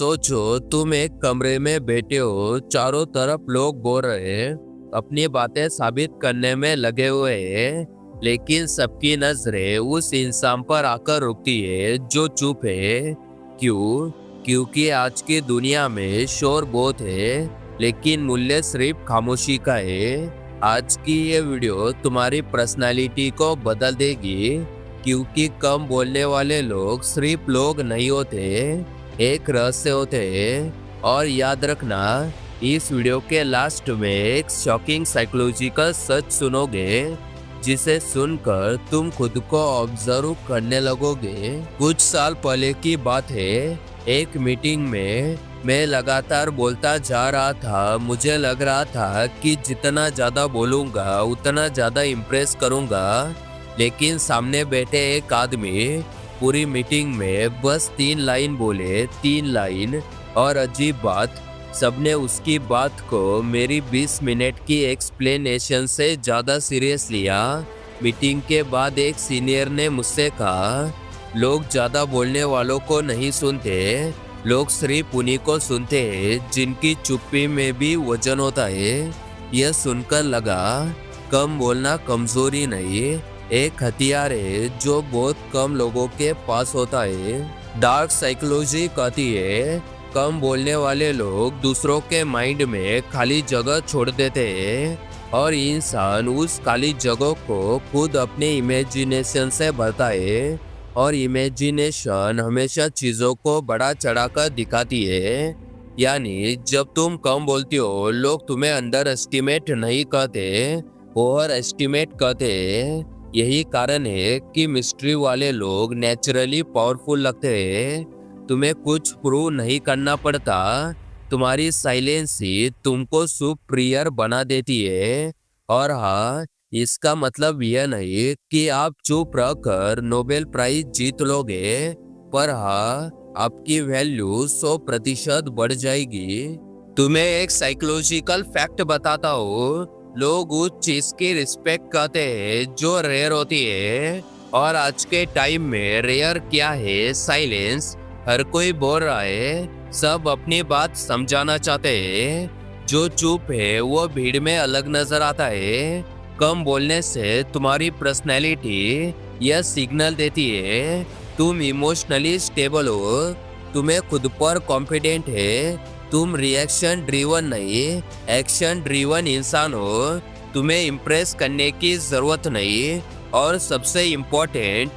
सोचो तुम एक कमरे में बैठे हो, चारों तरफ लोग बोल रहे हैं, अपनी बातें साबित करने में लगे हुए हैं, लेकिन सबकी नजरें उस इंसान पर आकर रुकती है जो चुप है। क्यों? क्योंकि आज की दुनिया में शोर बहुत है, लेकिन मूल्य सिर्फ खामोशी का है। आज की ये वीडियो तुम्हारी पर्सनालिटी को बदल देगी, क्योंकि कम बोलने वाले लोग सिर्फ लोग नहीं होते, एक रहस्य होते हैं। और याद रखना, इस वीडियो के लास्ट में एक शॉकिंग साइकोलॉजिकल सच सुनोगे, जिसे सुनकर तुम खुद को ऑब्जर्व करने लगोगे। कुछ साल पहले की बात है, एक मीटिंग में मैं लगातार बोलता जा रहा था। मुझे लग रहा था कि जितना ज़्यादा बोलूँगा उतना ज़्यादा इम्प्रेस करूँगा, लेकिन सामने बैठे एक आदमी पूरी मीटिंग में बस 3 लाइन बोले, 3 लाइन। और अजीब बात, सबने उसकी बात को मेरी 20 मिनट की एक्सप्लेनेशन से ज़्यादा सीरियस लिया। मीटिंग के बाद एक सीनियर ने मुझसे कहा, लोग ज़्यादा बोलने वालों को नहीं सुनते, लोग सिर्फ उन्हीं को सुनते हैं जिनकी चुप्पी में भी वजन होता है। यह सुनकर लगा, कम बोलना कमजोरी नहीं, एक हथियार है जो बहुत कम लोगों के पास होता है। डार्क साइकोलॉजी कहती है, कम बोलने वाले लोग दूसरों के माइंड में खाली जगह छोड़ देते हैं, और इंसान उस खाली जगह को खुद अपने इमेजिनेशन से भरता है। और इमेजिनेशन हमेशा चीज़ों को बढ़ा चढ़ाकर दिखाती है। यानी जब तुम कम बोलती हो, लोग तुम्हें अंडर एस्टिमेट नहीं कहते, ओवर एस्टिमेट कहते हैं। यही कारण है कि मिस्ट्री वाले लोग नेचुरली पावरफुल लगते हैं। तुम्हें कुछ प्रूव नहीं करना पड़ता, तुम्हारी साइलेंस ही तुमको सुपीरियर बना देती है। और हाँ, इसका मतलब यह नहीं कि आप चुप रहकर नोबेल प्राइज जीत लोगे, पर हाँ, आपकी वैल्यू 100% बढ़ जाएगी। तुम्हें एक साइकोलॉजिकल फैक्ट बताता हूँ, लोग उस चीज की रिस्पेक्ट करते हैं जो रेयर होती है। और आज के टाइम में रेयर क्या है? साइलेंस। हर कोई बोल रहा है, सब अपनी बात समझाना चाहते हैं। जो चुप है वो भीड़ में अलग नजर आता है। कम बोलने से तुम्हारी पर्सनैलिटी यह सिग्नल देती है, तुम इमोशनली स्टेबल हो, तुम्हें खुद पर कॉन्फिडेंट है, तुम रिएक्शन ड्रिवन नहीं एक्शन ड्रिवन इंसान हो, तुम्हें इम्प्रेस करने की जरूरत नहीं। और सबसे इम्पोर्टेंट,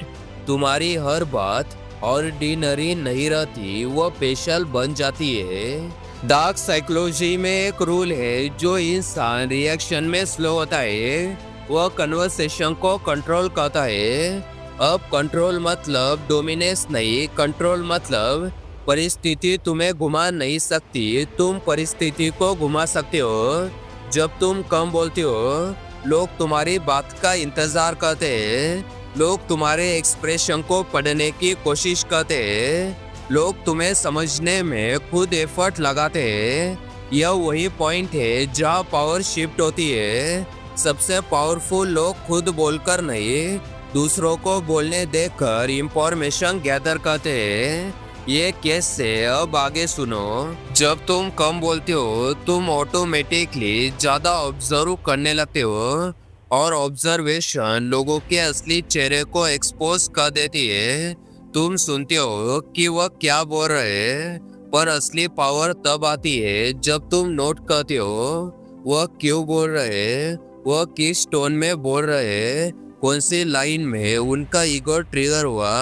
तुम्हारी हर बात ऑर्डिनरी नहीं रहती, वो स्पेशल बन जाती है। डार्क साइकोलॉजी में एक रूल है, जो इंसान रिएक्शन में स्लो होता है वह कन्वर्सेशन को कंट्रोल करता है। अब कंट्रोल मतलब डोमिनेंस नहीं, कंट्रोल मतलब परिस्थिति तुम्हें घुमा नहीं सकती, तुम परिस्थिति को घुमा सकते हो। जब तुम कम बोलते हो, लोग तुम्हारी बात का इंतजार करते हैं, लोग तुम्हारे एक्सप्रेशन को पढ़ने की कोशिश करते हैं, लोग तुम्हें समझने में खुद एफर्ट लगाते हैं। यह वही पॉइंट है जहाँ पावर शिफ्ट होती है। सबसे पावरफुल लोग खुद बोलकर नहीं, दूसरों को बोलने देकर इंफॉर्मेशन गैदर करते हैं। ये कैसे? अब आगे सुनो। जब तुम कम बोलते हो, तुम ऑटोमेटिकली ज़्यादा ऑब्जर्व करने लगते हो, और ऑब्जर्वेशन लोगों के असली चेहरे को एक्सपोज कर देती है। तुम सुनते हो कि वह क्या बोल रहे हैं, पर असली पावर तब आती है जब तुम नोट करते हो वह क्यों बोल रहे हैं, वह किस टोन में बोल रहे हैं, कौन सी लाइन में उनका ईगो ट्रिगर हुआ,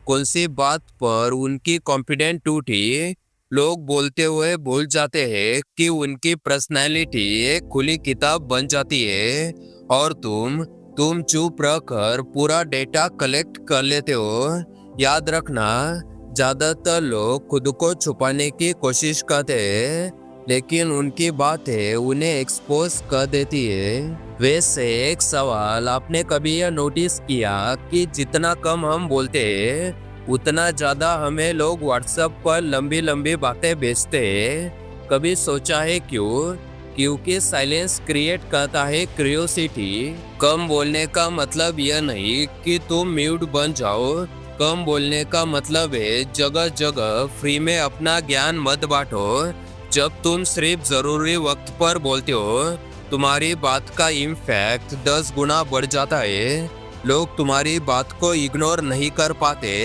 कौन सी बात पर उनकी कॉन्फिडेंस टूटी। लोग बोलते हुए भूल जाते हैं कि उनकी पर्सनैलिटी एक खुली किताब बन जाती है, और तुम चुप रहकर पूरा डेटा कलेक्ट कर लेते हो। याद रखना, ज्यादातर लोग खुद को छुपाने की कोशिश करते हैं, लेकिन उनकी बातें उन्हें एक्सपोज कर देती है। वैसे एक सवाल, आपने कभी यह नोटिस किया कि जितना कम हम बोलते हैं, उतना ज़्यादा हमें लोग व्हाट्सएप पर लंबी लंबी बातें भेजते हैं? कभी सोचा है क्यों? क्योंकि साइलेंस क्रिएट करता है क्यूरियोसिटी। कम बोलने का मतलब यह नहीं कि तुम म्यूट बन जाओ, कम बोलने का मतलब है जगह जगह फ्री में अपना ज्ञान मत बांटो। जब तुम सिर्फ जरूरी वक्त पर बोलते हो तुम्हारी बात का इम्पैक्ट 10 गुना बढ़ जाता है। लोग तुम्हारी बात को इग्नोर नहीं कर पाते।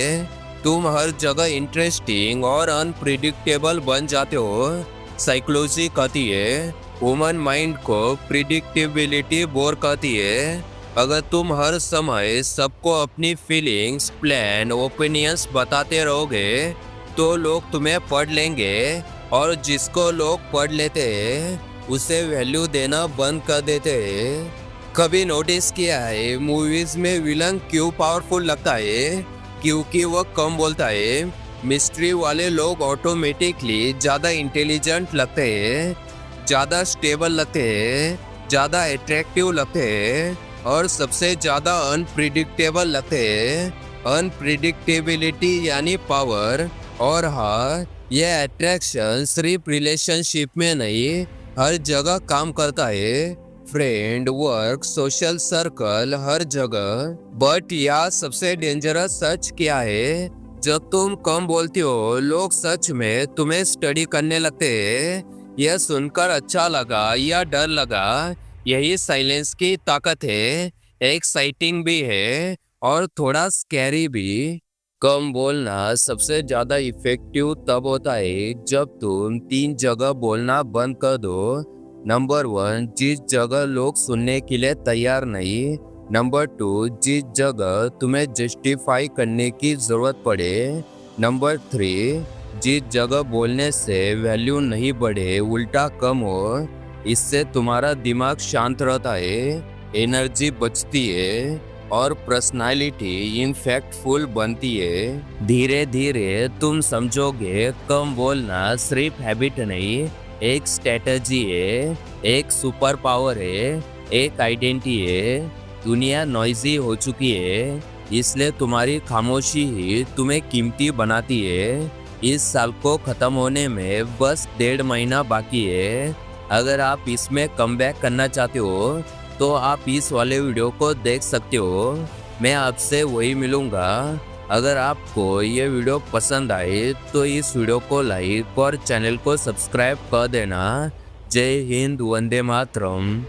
तुम हर जगह इंटरेस्टिंग और अनप्रिडिक्टेबल बन जाते हो। साइकोलॉजी कहती है ह्यूमन माइंड को प्रिडिक्टेबिलिटी बोर कहती है। अगर तुम हर समय सबको अपनी फीलिंग्स, प्लान, ओपिनियंस बताते रहोगे तो लोग तुम्हें पढ़ लेंगे और जिसको लोग पढ़ लेते हैं उसे वैल्यू देना बंद कर देते हैं। कभी नोटिस किया है मूवीज में विलन क्यों पावरफुल लगता है? क्योंकि वो कम बोलता है। मिस्ट्री वाले लोग ऑटोमेटिकली ज़्यादा इंटेलिजेंट लगते हैं, ज़्यादा स्टेबल लगते हैं, ज़्यादा अट्रैक्टिव लगते हैं और सबसे ज़्यादा अनप्रिडिक्टेबल लगते हैं। अनप्रिडिक्टेबिलिटी यानी पावर। और हाँ, यह अट्रैक्शन सिर्फ रिलेशनशिप में नहीं हर जगह काम करता है। फ्रेंड, वर्क, सोशल सर्कल, हर जगह। बट यह सबसे डेंजरस सच क्या है? जब तुम कम बोलती हो लोग सच में तुम्हें स्टडी करने लगते हैं। यह सुनकर अच्छा लगा या डर लगा, यही साइलेंस की ताकत है। एक्साइटिंग भी है और थोड़ा स्कैरी भी। कम बोलना सबसे ज़्यादा इफेक्टिव तब होता है जब तुम 3 जगह बोलना बंद कर दो। नंबर 1, जिस जगह लोग सुनने के लिए तैयार नहीं। नंबर 2, जिस जगह तुम्हें जस्टिफाई करने की ज़रूरत पड़े। नंबर 3, जिस जगह बोलने से वैल्यू नहीं बढ़े उल्टा कम हो। इससे तुम्हारा दिमाग शांत रहता है, एनर्जी बचती है और पर्सनालिटी इम्पैक्टफुल बनती है। धीरे धीरे तुम समझोगे कम बोलना सिर्फ हैबिट नहीं, एक स्ट्रेटजी है, एक सुपर पावर है, एक आइडेंटिटी है। दुनिया नॉइजी हो चुकी है, इसलिए तुम्हारी खामोशी ही तुम्हें कीमती बनाती है। इस साल को ख़त्म होने में बस 1.5 महीना बाकी है। अगर आप इसमें कमबैक करना चाहते हो तो आप इस वाले वीडियो को देख सकते हो। मैं आपसे वही मिलूँगा। अगर आपको ये वीडियो पसंद आए तो इस वीडियो को लाइक और चैनल को सब्सक्राइब कर देना। जय हिंद, वंदे मातरम।